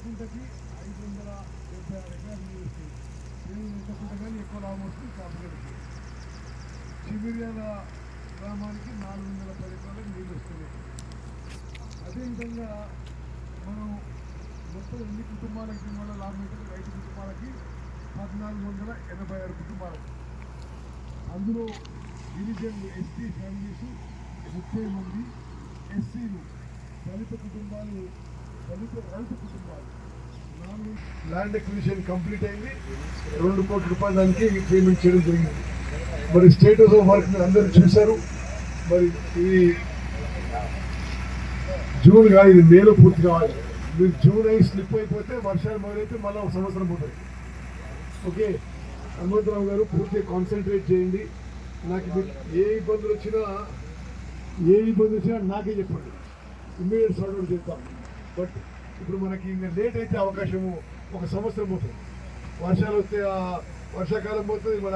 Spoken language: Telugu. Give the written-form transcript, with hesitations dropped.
కుంటకి 576 ఎకరాలు నీళ్ళు వస్తాయి. నేను ఇంత కుంట కానీ ఎక్కువ లాభం వస్తుంది కాపుగడికి. చిమిర్యాల గ్రామానికి 410 ఎకరాలకు నీళ్ళు వస్తున్నాయి. అదేవిధంగా మనం మొత్తం ఎన్ని కుటుంబాలకి దీనివల్ల లాభం అవుతుంది? రైతు కుటుంబాలకి 1486 కుటుంబాలకి. అందులో గిరిజనులు ఎస్టీ ఫ్యామిలీస్ 30 మంది, ఎస్సీలు దళిత కుటుంబాలు, దళిత రైతు కుటుంబాలు. ల్యాండ్ ఎక్విజిషన్ కంప్లీట్ అయింది. 2 కోట్ల రూపాయల దానికి పేమెంట్ చేయడం జరిగింది. మరి స్టేటస్ ఆఫ్ వర్క్ మీరు అందరూ చూశారు. మరి ఇది జూన్ కాదు, ఇది మేలో పూర్తి కావాలి. మీరు జూన్ అయి స్లిప్ అయిపోతే వర్షాలు మొదలైతే మళ్ళీ 1 సంవత్సరం పోతుంది. ఓకే, హనుమంతరావు గారు పూర్తిగా కాన్సన్ట్రేట్ చేయండి. నాకు మీకు ఏ ఇబ్బందులు వచ్చినా నాకే చెప్పండి, ఇమ్మీడియట్ సార్ట్ అవుట్ చేద్దాం. బట్ ఇప్పుడు మనకి ఇంకా లేట్ అయితే అవకాశము 1 సంవత్సరం పోతుంది. వర్షాలు వస్తే వర్షాకాలం పోతుంది. మన